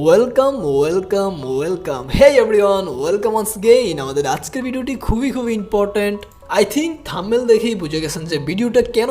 Welcome welcome welcome hey everyone, welcome once again. আমাদের আজকের ভিডিওটি খুবই ইম্পর্ট্যান্ট। আই থিঙ্ক থাম্বনেল দেখেই বুঝে গেছেন যে ভিডিওটা কেন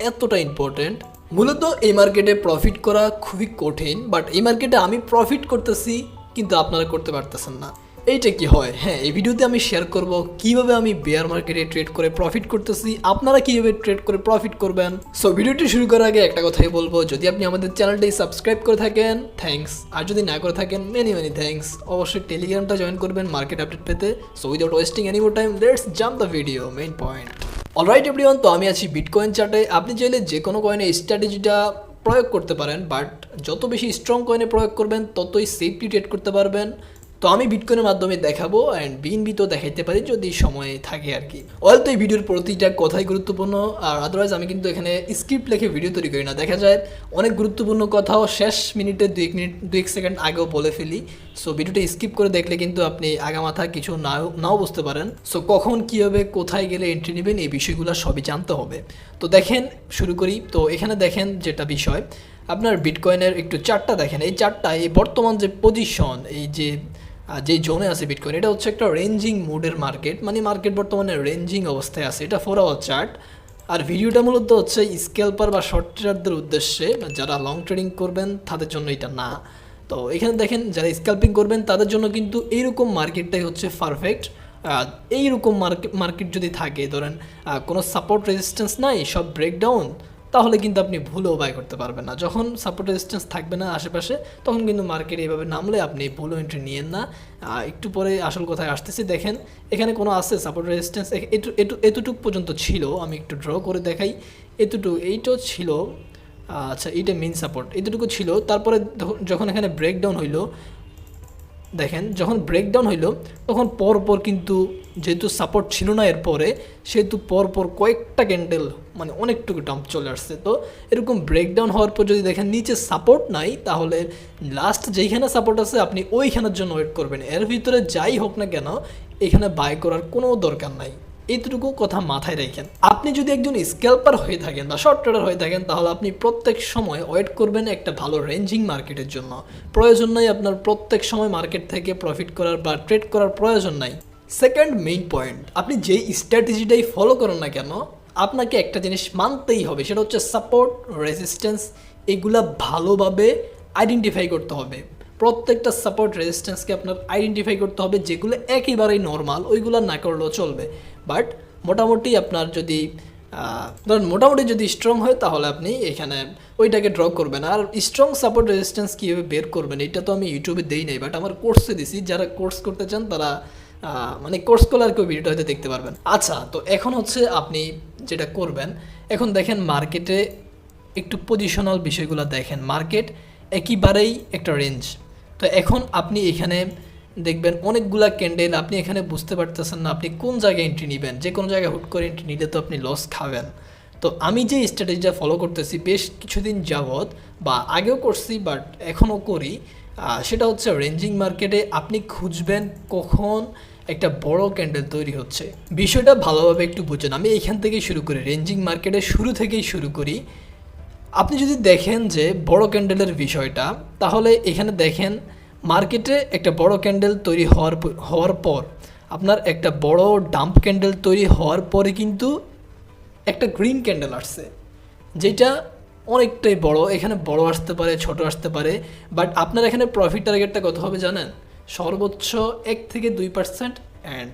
এতটা ইম্পর্ট্যান্ট। মূলত এই মার্কেটে প্রফিট করা খুবই কঠিন, বাট এই মার্কেটে আমি প্রফিট করতেছি কিন্তু আপনারা করতে পারতেছেন না। এইটা কি হয়? হ্যাঁ, এই ভিডিওতে আমি শেয়ার করব কিভাবে আমি বেয়ার মার্কেটে ট্রেড করে প্রফিট করতেছি, আপনারা কিভাবে ট্রেড করে প্রফিট করবেন। সো ভিডিওটি শুরু করার আগে একটা কথাই বলবো, যদি আপনি আমাদের চ্যানেলটি সাবস্ক্রাইব করে থাকেন থ্যাঙ্কস, আর যদি না করে থাকেন মেনি থ্যাঙ্কস। অবশ্যই টেলিগ্রামটা জয়েন করবেন মার্কেট আপডেট পেতে। So without wasting any more time, let's jump the video main point. Alright everyone, তো আমি আছি বিটকয়েন চার্টে। আপনি চাইলে যে কোনো কয়েনে স্ট্র্যাটেজিটা প্রয়োগ করতে পারেন, বাট যত বেশি স্ট্রং কয়েনে প্রয়োগ করবেন ততই সেফলি ট্রেড করতে পারবেন। তো আমি বিটকয়েনের মাধ্যমে দেখাবো অ্যান্ড বিএনবি তো দেখাইতে পারি যদি সময় থাকে আর কি। অল তো এই ভিডিওর প্রতিটা কথাই গুরুত্বপূর্ণ, আর আদারওয়াইজ আমি কিন্তু এখানে স্ক্রিপ্ট লিখে ভিডিও তৈরি করি না। দেখা যায় অনেক গুরুত্বপূর্ণ কথাও শেষ মিনিটে 2 সেকেন্ড আগেও বলে ফেলি। সো ভিডিওটা স্কিপ করে দেখলে কিন্তু আপনি আগামাথা কিছু নাও বুঝতে পারেন। সো কখন কী হবে, কোথায় গেলে এন্ট্রি নেবেন, এই বিষয়গুলো সবই জানতে হবে। তো দেখেন শুরু করি। তো এখানে দেখেন যেটা বিষয়, আপনার বিটকয়েনের একটু চার্টটা দেখেন। এই চার্টটা এই বর্তমান যে পজিশন, এই যে জোনে আছে বিটকয়েন, এটা হচ্ছে একটা রেঞ্জিং মোডের মার্কেট। মানে মার্কেট বর্তমানে রেঞ্জিং অবস্থায় আছে। এটা 4 আওয়ার চার্ট। আর ভিডিওটা মূলত হচ্ছে স্ক্যাল্পার বা শর্ট ট্রেডারদের উদ্দেশ্যে, যারা লং ট্রেডিং করবেন তাদের জন্য এটা না। তো এখানে দেখেন যারা স্ক্যাল্পিং করবেন তাদের জন্য কিন্তু এইরকম মার্কেটটাই হচ্ছে পারফেক্ট। এইরকম মার্কেট যদি থাকে, ধরেন কোনো সাপোর্ট রেজিস্ট্যান্স নাই, সব ব্রেকডাউন, তাহলে কিন্তু আপনি ভুলেও বাই করতে পারবেন না। যখন সাপোর্ট রেজিস্ট্যান্স থাকবে না আশেপাশে, তখন কিন্তু মার্কেট এইভাবে নামলে আপনি ভুলও এন্ট্রি নিয়েন না। একটু পরে আসল কথায় আসতেছি। দেখেন এখানে কোনো আছে সাপোর্ট রেজিস্ট্যান্স, এতটুকু পর্যন্ত ছিল। আমি একটু ড্র করে দেখাই। এইটাও ছিল। আচ্ছা, এইটা মেইন সাপোর্ট, এতটুকু ছিল। তারপরে যখন এখানে ব্রেকডাউন হইলো, দেখেন যখন ব্রেকডাউন হইলো তখন পরপর কিন্তু যেহেতু সাপোর্ট ছিল না এরপরে, সেহেতু পরপর কয়েকটা ক্যান্ডেল মানে অনেকটুকু ডাম্প চলে আসছে। তো এরকম ব্রেকডাউন হওয়ার পর যদি দেখেন নিচে সাপোর্ট নাই, তাহলে লাস্ট যেইখানে সাপোর্ট আছে আপনি ওইখানের জন্য ওয়েট করবেন। এর ভিতরে যাই হোক না কেন, এখানে বাই করার কোনো দরকার নাই। এইটুকু কথা মাথায় রাখেন। আপনি যদি একজন স্ক্যাল্পার হয়ে থাকেন বা শর্ট ট্রেডার হয়ে থাকেন, তাহলে আপনি প্রত্যেক সময় ওয়েট করবেন একটা ভালো রেঞ্জিং মার্কেটের জন্য। প্রয়োজন নাই আপনার প্রত্যেক সময় মার্কেট থেকে প্রফিট করার বা ট্রেড করার প্রয়োজন নাই। সেকেন্ড মেইন পয়েন্ট, আপনি যেই স্ট্র্যাটেজিটাই ফলো করেন না কেন, আপনাকে একটা জিনিস মানতেই হবে, সেটা হচ্ছে সাপোর্ট রেজিস্ট্যান্স। এগুলা ভালোভাবে আইডেন্টিফাই করতে হবে। প্রত্যেকটা সাপোর্ট রেজিস্ট্যান্সকে আপনার আইডেন্টিফাই করতে হবে। যেগুলো একেবারেই নর্মাল ওইগুলো না করলেও চলবে, বাট মোটামুটি আপনার যদি ধরুন মোটামুটি যদি স্ট্রং হয়, তাহলে আপনি এখানে ওইটাকে ড্র করবেন। আর স্ট্রং সাপোর্ট রেজিস্ট্যান্স কীভাবে বের করবেন, এটা তো আমি ইউটিউবে দেই নাই, বাট আমার কোর্সে দিছি। যারা কোর্স করতে চান তারা মানে কোর্স করলে আর কেউ ভিডিওটা হয়তো দেখতে পারবেন। আচ্ছা, তো এখন হচ্ছে আপনি যেটা করবেন, এখন দেখেন মার্কেটে একটু পজিশনাল বিষয়গুলো দেখেন। মার্কেট একেবারেই একটা রেঞ্জ। তো এখন আপনি এখানে দেখবেন অনেকগুলা ক্যান্ডেল, আপনি এখানে বুঝতে পারতেছেন না আপনি কোন জায়গায় এন্ট্রি নেবেন। যে কোনো জায়গায় হুট করে এন্ট্রি নিলে তো আপনি লস খাবেন। তো আমি যে স্ট্র্যাটেজিটা ফলো করতেছি বেশ কিছুদিন যাবৎ, বা আগেও করছি বাট এখনও করি, সেটা হচ্ছে রেঞ্জিং মার্কেটে আপনি খুঁজবেন কখন একটা বড় ক্যান্ডেল তৈরি হচ্ছে। বিষয়টা ভালোভাবে একটু বুঝেন। আমি এইখান থেকেই শুরু করি, রেঞ্জিং মার্কেটের শুরু থেকেই শুরু করি। আপনি যদি দেখেন যে বড় ক্যান্ডেলের বিষয়টা, তাহলে এখানে দেখেন মার্কেটে একটা বড় ক্যান্ডেল তৈরি হওয়ার পর, আপনার একটা বড় ডাম্প ক্যান্ডেল তৈরি হওয়ার পরে কিন্তু একটা গ্রিন ক্যান্ডেল আসছে, যেটা অনেকটাই বড়। এখানে বড় আসতে পারে, ছোট আসতে পারে, বাট আপনার এখানে প্রফিট টার্গেটটা কত হবে জানেন? সর্বোচ্চ 1 থেকে 2%, অ্যান্ড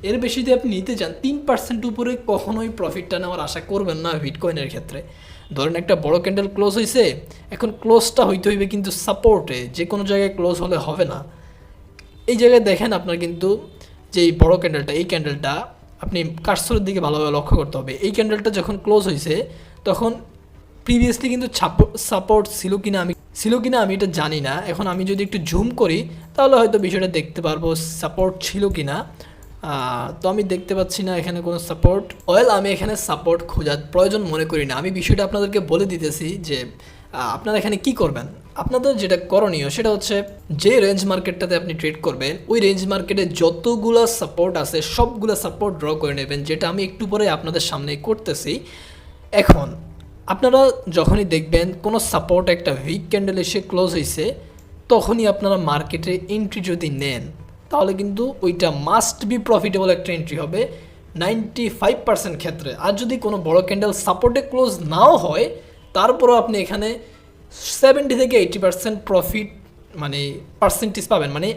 এর বেশি যদি আপনি নিতে চান 3% উপরে কখনোই প্রফিটটা নেওয়ার আশা করবেন না বিটকয়েনের ক্ষেত্রে। ধরেন একটা বড় ক্যান্ডেল ক্লোজ হয়েছে, এখন ক্লোজটা হইতে হইবে কিন্তু সাপোর্টে, যে কোনো জায়গায় ক্লোজ হলে হবে না। এই জায়গায় দেখেন আপনার কিন্তু যে এই বড় ক্যান্ডেলটা, এই ক্যান্ডেলটা আপনি কার্সরের দিকে ভালোভাবে লক্ষ্য করতে হবে। এই ক্যান্ডেলটা যখন ক্লোজ হয়েছে, তখন প্রিভিয়াসলি কিন্তু সাপোর্ট ছিল কিনা আমি এটা জানি না। এখন আমি যদি একটু জুম করি, তাহলে হয়তো বিষয়টা দেখতে পারবো সাপোর্ট ছিল কিনা। তো আমি দেখতে পাচ্ছি না এখানে কোনো সাপোর্ট। আমি এখানে সাপোর্ট খোঁজার প্রয়োজন মনে করি না। আমি বিষয়টা আপনাদেরকে বলে দিতেছি যে আপনারা এখানে কি করবেন। আপনাদের যেটা করণীয় সেটা হচ্ছে, যে রেঞ্জ মার্কেটটাতে আপনি ট্রেড করবেন, ওই রেঞ্জ মার্কেটে যতগুলো সাপোর্ট আছে সবগুলো সাপোর্ট ড্র করে নেবেন, যেটা আমি একটু পরে আপনাদের সামনে করতেছি। এখন আপনারা যখনই দেখবেন কোনো সাপোর্ট একটা উইক ক্যান্ডেল এসে ক্লোজ হয়েছে, তখনই আপনারা মার্কেটে এন্ট্রি যদি নেন তাহলে কিন্তু ওইটা মাস্ট বি প্রফিটেবল একটা এন্ট্রি হবে 95% ক্ষেত্রে। আর যদি কোনো বড় ক্যান্ডেল সাপোর্টে ক্লোজ নাও হয় তারপরও আপনি এখানে 70 থেকে 80% প্রফিট মানে পার্সেন্টেজ পাবেন। মানে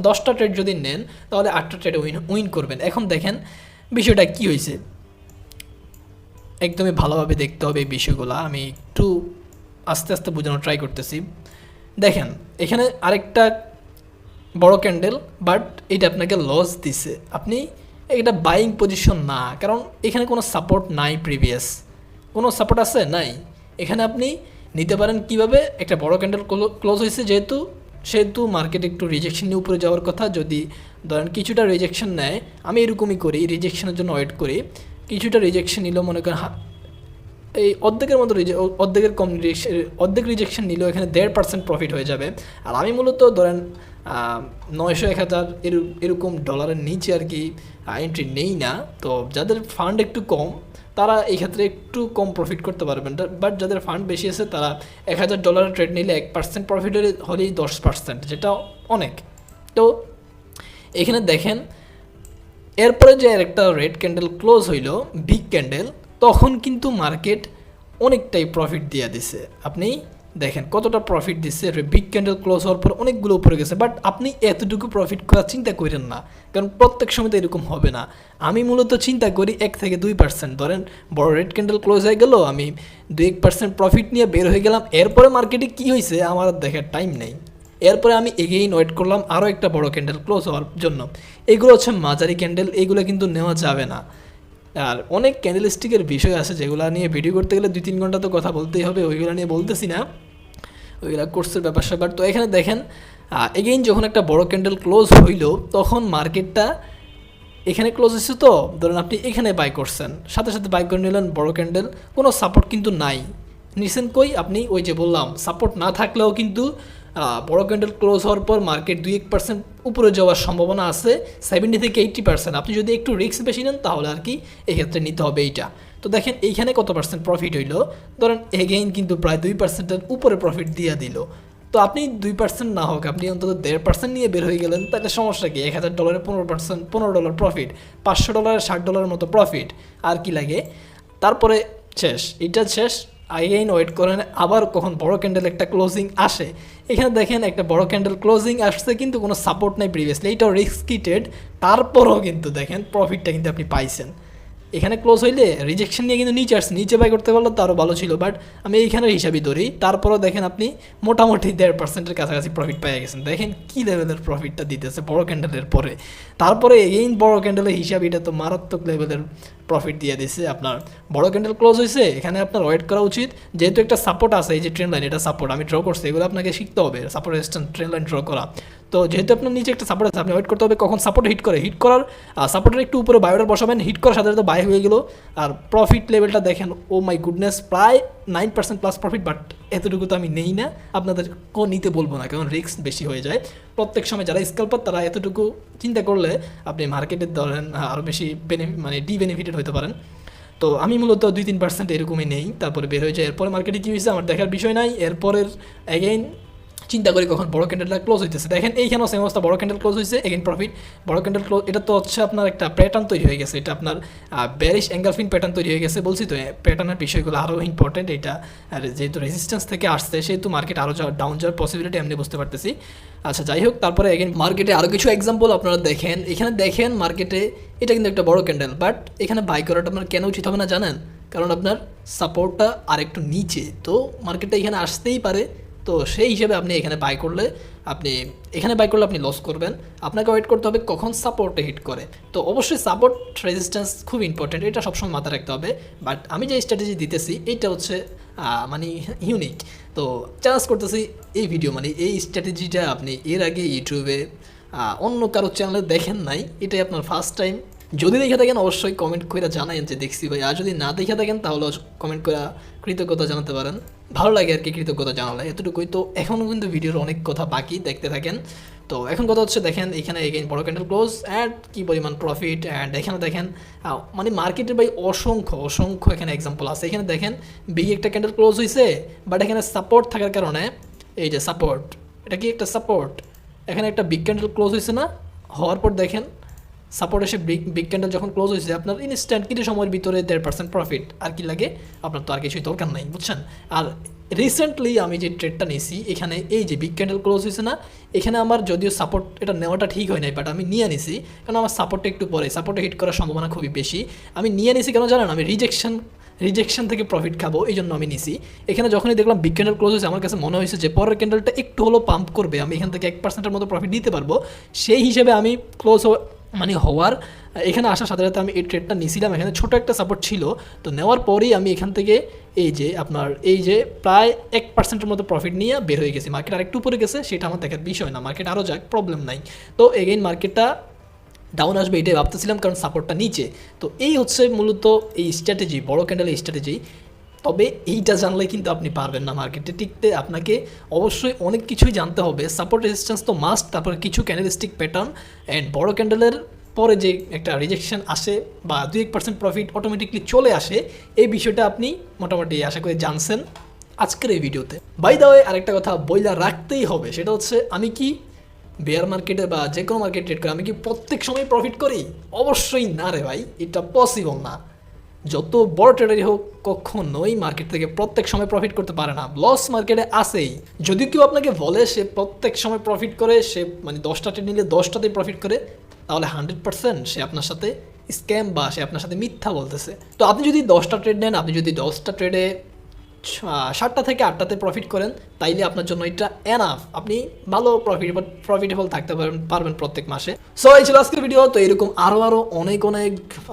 10টা ট্রেড যদি নেন তাহলে 8টা ট্রেডে উইন করবেন। এখন দেখেন বিষয়টা কি হয়েছে, একদমই ভালোভাবে দেখতে হবে এই বিষয়গুলো। আমি একটু আস্তে আস্তে বোঝানোর ট্রাই করতেছি। দেখেন এখানে আরেকটা বড় ক্যান্ডেল, বাট এটা আপনাকে লস দিছে। আপনি এটা বাইং পজিশন না, কারণ এখানে কোনো সাপোর্ট নাই, প্রিভিয়াস কোনো সাপোর্ট আছে নাই। এখানে আপনি নিতে পারেন কিভাবে, একটা বড় ক্যান্ডেল ক্লোজ হয়েছে সেহেতু মার্কেট একটু রিজেকশন নিয়ে উপরে যাওয়ার কথা। যদি ধরেন কিছুটা রিজেকশন নেয়, আমি এরকমই করি, রিজেকশনের জন্য ওয়েট করি। কিছুটা রিজেকশন নিল, মনে করেন এই অর্ধেকের মতো অর্ধেকের কম অর্ধেক রিজেকশন নিলেও এখানে 1.5% প্রফিট হয়ে যাবে। আর আমি মূলত ধরেন 900-1000 এরকম ডলারের নিচে আর কি এন্ট্রি নেই না। তো যাদের ফান্ড একটু কম তারা এই ক্ষেত্রে একটু কম প্রফিট করতে পারবেন, বাট যাদের ফান্ড বেশি আছে তারা $1000 ট্রেড নিলে 1% প্রফিট হলেই 10%, যেটা অনেক। তো এখানে দেখেন এরপরে যে আরেকটা রেড ক্যান্ডেল ক্লোজ হইল, বিগ ক্যান্ডেল, তখন কিন্তু মার্কেট অনেকটাই প্রফিট দিয়ে দিছে। আপনি দেখেন কতটা প্রফিট দিচ্ছে। বিগ ক্যান্ডেল ক্লোজ হওয়ার পর অনেকগুলো উপরে গেছে, বাট আপনি এতটুকু প্রফিট করার চিন্তা করেন না, কারণ প্রত্যেক সময় তো এরকম হবে না। আমি মূলত চিন্তা করি 1 থেকে 2%। ধরেন বড় রেড ক্যান্ডেল ক্লোজ হয়ে গেল, আমি 2-1% প্রফিট নিয়ে বের হয়ে গেলাম। এরপরে মার্কেটে কী হয়েছে আমার দেখার টাইম নেই। এরপরে আমি এগেইন ওয়েট করলাম আরও একটা বড় ক্যান্ডেল ক্লোজ হওয়ার জন্য। এগুলো হচ্ছে মাঝারি ক্যান্ডেল, এগুলো কিন্তু নেওয়া যাবে না। আর অনেক ক্যান্ডেলস্টিকের বিষয় আছে যেগুলো নিয়ে ভিডিও করতে গেলে 2-3 ঘন্টা তো কথা বলতেই হবে, ওইগুলো নিয়ে বলতেছি না, ওইগুলো কোর্সের ব্যাপার স্যাপার। তো এখানে দেখেন এগেইন যখন একটা বড় ক্যান্ডেল ক্লোজ হইল তখন মার্কেটটা এখানে ক্লোজ হয়েছে। তো ধরেন আপনি এখানে বাই করছেন, সাথে সাথে বাই করে নিলেন বড় ক্যান্ডেল, কোনো সাপোর্ট কিন্তু নাই। নিছেন কই আপনি, ওই যে বললাম সাপোর্ট না থাকলেও কিন্তু বড় ক্যান্ডেল ক্লোজ হওয়ার পর মার্কেট 2-1% উপরে যাওয়ার সম্ভাবনা আছে, 70 থেকে 80%। আপনি যদি একটু রিস্ক বেশি নেন তাহলে আর কি এক্ষেত্রে নিতে হবে এইটা। তো দেখেন এইখানে কত পার্সেন্ট প্রফিট হইলো, ধরেন এগেইন কিন্তু প্রায় 2%-এর উপরে প্রফিট দিয়ে দিল। তো আপনি 2% না হোক, আপনি অন্তত 1.5% নিয়ে বের হয়ে গেলেন, তাহলে সমস্যা কি? $1000 $15 প্রফিট, $500 $60 মতো প্রফিট, আর কি লাগে? তারপরে শেষ, এটা শেষ। আগেইন ওয়েট করেন আবার কখন বড় ক্যান্ডেল একটা ক্লোজিং আসে। এখানে দেখেন একটা বড় ক্যান্ডেল ক্লোজিং আসছে কিন্তু কোনো সাপোর্ট নাই প্রিভিয়াসলি, এইটাও রিস্কি ট্রেড, তারপরও কিন্তু দেখেন প্রফিটটা কিন্তু আপনি পাইছেন। এখানে ক্লোজ হইলে রিজেকশন নিয়ে কিন্তু নিচে আসছে, নিচে বাই করতে পারলে তো আরও ভালো ছিল, বাট আমি এইখানের হিসাবই ধরি। তারপরও দেখেন আপনি মোটামুটি 1.5%-এর কাছাকাছি প্রফিট পেয়ে গেছেন। দেখেন কী লেভেলের প্রফিটটা দিতেছে বড় ক্যান্ডেলের পরে। তারপরে এগেইন বড় ক্যান্ডেলের হিসাব, এটা তো মারাত্মক লেভেলের প্রফিট দিয়ে দিচ্ছে। আপনার বড় ক্যান্ডেল ক্লোজ হয়েছে, এখানে আপনার ওয়েট করা উচিত, যেহেতু একটা সাপোর্ট আছে, এই যে ট্রেন লাইন, এটা সাপোর্ট আমি ড্র করছি, এগুলো আপনাকে শিখতে হবে, support resistance train line draw করা। তো যেহেতু আপনার নিচে একটা সাপোর্ট আছে, আপনি ওয়েট করতে হবে কখন সাপোর্ট হিট করে। হিট করার সাপোর্টের একটু উপরে বায়োটা বসাবেন, হিট করার সাথে সাথে বাই হয়ে গেল। আর প্রফিট লেভেলটা দেখেন, ও মাই গুডনেস, প্রায় 9% প্লাস প্রফিট। বাট এতটুকু তো আমি নেই না, আপনাদেরকেও নিতে বলবো না, কারণ রিস্ক বেশি হয়ে যায়। প্রত্যেক সময় যারা স্ক্যাল্পার তারা এতটুকু চিন্তা করলে আপনি মার্কেটে ধরেন আরও বেশি বেনিফিটেড হতে পারেন। তো আমি মূলত 2-3% এরকমই নেই, তারপরে বের হয়ে যায়। এরপরে মার্কেটে কী হয়েছে আমার দেখার বিষয় নাই। এরপরের এগেইন চিন্তা করি কখন বড় ক্যান্ডেলটা ক্লোজ হইতেছে। দেখেন এইখানেও সেম অবস্থা, বড় ক্যান্ডেল ক্লোজ হয়েছে, এগেইন প্রফিট। বড় ক্যান্ডেল ক্লোজ, এটা তো হচ্ছে আপনার একটা প্যাটার্ন তৈরি হয়ে গেছে, এটা আপনার বেরিশ এঙ্গেলফিন প্যাটার্ন তৈরি হয়ে গেছে। বলছি তো প্যাটার্নের বিষয়গুলো আরও ইম্পর্টেন্ট। এটা যেহেতু রেজিস্ট্যান্স থেকে আসছে সেহেতু মার্কেট আরও ডাউন যাওয়ার পসিবিলিটি এমনি বুঝতে পারতেছি। আচ্ছা যাই হোক, তারপরে এগেইন মার্কেটে আরও কিছু এক্সাম্পল আপনারা দেখেন। এখানে দেখেন মার্কেটে এটা কিন্তু একটা বড় ক্যান্ডেল, বাট এখানে বাই করাটা আপনার কেন উচিত হবে না জানেন? কারণ আপনার সাপোর্টটা আর একটু নিচে, তো মার্কেটটা এখানে আসতেই পারে। তো সেই হিসেবে আপনি এখানে বাই করলে আপনি লস করবেন। আপনাকে ওয়েট করতে হবে কখন সাপোর্টে হিট করে। তো অবশ্যই সাপোর্ট রেজিস্ট্যান্স খুব ইম্পর্টেন্ট, এটা সবসময় মাথায় রাখতে হবে। বাট আমি যে স্ট্র্যাটেজি দিতেছি এইটা হচ্ছে মানে ইউনিক। তো চ্যালেঞ্জ করতেছি এই ভিডিও, মানে এই স্ট্র্যাটেজিটা আপনি এর আগে ইউটিউবে অন্য কারো চ্যানেলে দেখেন নাই, এটাই আপনার ফার্স্ট টাইম। যদি দেখে থাকেন অবশ্যই কমেন্ট করে জানায়েন যে দেখছি ভাই, আর যদি না দেখে থাকেন তাহলে কমেন্ট করে কৃতজ্ঞতা জানাতে পারেন। ভালো লাগে আর কি কৃতজ্ঞতা জানালে, এতটুকুই। তো এখনও কিন্তু ভিডিওর অনেক কথা বাকি, দেখতে থাকেন। তো এখন কথা হচ্ছে দেখেন এখানে এগেইন বড় ক্যান্ডেল ক্লোজ অ্যান্ড কী পরিমাণ প্রফিট। অ্যান্ড এখানে দেখেন মানে মার্কেটের ভাই অসংখ্য এখানে এক্সাম্পল আছে। এখানে দেখেন বিগ একটা ক্যান্ডেল ক্লোজ হয়েছে, বাট এখানে সাপোর্ট থাকার কারণে, এই যে সাপোর্ট এটা কি একটা সাপোর্ট? এখানে একটা বিগ ক্যান্ডেল ক্লোজ হয়েছে না, হওয়ার পর দেখেন সাপোর্ট এসে বিগ ক্যান্ডেল যখন ক্লোজ হয়েছে আপনার ইনস্ট্যান্ট কিছু সময়ের ভিতরে 1.5% প্রফিট। আর কি লাগে আপনার? তো আর কিছুই দরকার নাই, বুঝছেন? আর রিসেন্টলি আমি যে ট্রেডটা নিয়েছি এখানে এই যে বিগ ক্যান্ডেল ক্লোজ হয়েছে না, এখানে আমার যদিও সাপোর্ট এটা নেওয়াটা ঠিক হয় নাই, বাট আমি নিয়ে নিছি কারণ আমার সাপোর্টটা একটু পরে, সাপোর্টে হিট করার সম্ভাবনা খুবই বেশি। আমি নিয়ে নিছি কেন জানেন? আমি রিজেকশন থেকে প্রফিট খাবো এই জন্য আমি নিছি। এখানে যখনই দেখলাম বিগ ক্যান্ডেল ক্লোজ হয়েছে আমার কাছে মনে হয়েছে যে পরের ক্যান্ডেলটা একটু হলো পাম্প করবে, আমি এখান থেকে 1%-এর মতো প্রফিট নিতে পারবো। সেই হিসেবে আমি হওয়ার এখানে আসার সাথে সাথে আমি এই ট্রেডটা নিয়েছিলাম। এখানে ছোটো একটা সাপোর্ট ছিল, তো নেওয়ার পরেই আমি এখান থেকে এই যে প্রায় 1%-এর মতো প্রফিট নিয়ে বের হয়ে গেছি। মার্কেট আরেকটু উপরে গেছে, সেটা আমার দেখার বিষয় না, মার্কেট আরও যাক, প্রবলেম নাই। তো এগেইন মার্কেটটা ডাউন আসবে এটাই ভাবতেছিলাম কারণ সাপোর্টটা নিচে। তো এই হচ্ছে মূলত এই স্ট্র্যাটেজি, বড় ক্যান্ডেলের স্ট্র্যাটেজি। তবে এইটা জানলে কিন্তু আপনি পারবেন না মার্কেটে টিকতে, আপনাকে অবশ্যই অনেক কিছুই জানতে হবে। সাপোর্ট রেজিস্ট্যান্স তো মাস্ট, তারপরে কিছু ক্যান্ডেলস্টিক প্যাটার্ন অ্যান্ড বড় ক্যান্ডেলের পরে যে একটা রিজেকশন আসে বা 2-1% প্রফিট অটোমেটিকলি চলে আসে, এই বিষয়টা আপনি মোটামুটি আশা করি জানছেন আজকের এই ভিডিওতে। বাই দ্য ওয়ে আরেকটা কথা বইলা রাখতেই হবে, সেটা হচ্ছে আমি কি বেয়ার মার্কেটে বা যে কোনো মার্কেট ট্রেড করি আমি কি প্রত্যেক সময় প্রফিট করি? অবশ্যই না রে ভাই, এটা পসিবল না। যত বড় ট্রেডারই হোক কখনোই মার্কেট থেকে প্রত্যেক সময় প্রফিট করতে পারে না, লস মার্কেটে আসেই। যদি কেউ আপনাকে বলে সে প্রত্যেক সময় প্রফিট করে, সে 10টা ট্রেড নিলে 10টাতেই প্রফিট করে, তাহলে 100% সে আপনার সাথে স্ক্যাম বা সে আপনার সাথে মিথ্যা বলতেছে। তো আপনি যদি 10টা ট্রেড নেন, আপনি যদি 10টা ট্রেডে 7টা থেকে 8টাতে প্রফিট করেন, তাইলে আপনার জন্য এটা এনাফ, আপনি ভালো প্রফিটেবল থাকতে পারবেন প্রত্যেক মাসে। সো এই ছিল আজকের ভিডিও। তো এরকম আরও অনেক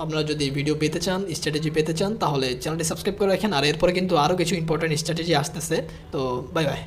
আপনারা যদি ভিডিও পেতে চান, স্ট্র্যাটেজি পেতে চান, তাহলে চ্যানেলটি সাবস্ক্রাইব করে রাখেন। আর এরপরে কিন্তু আরও কিছু ইম্পর্টেন্ট স্ট্র্যাটেজি আসতেছে। তো বাই বাই।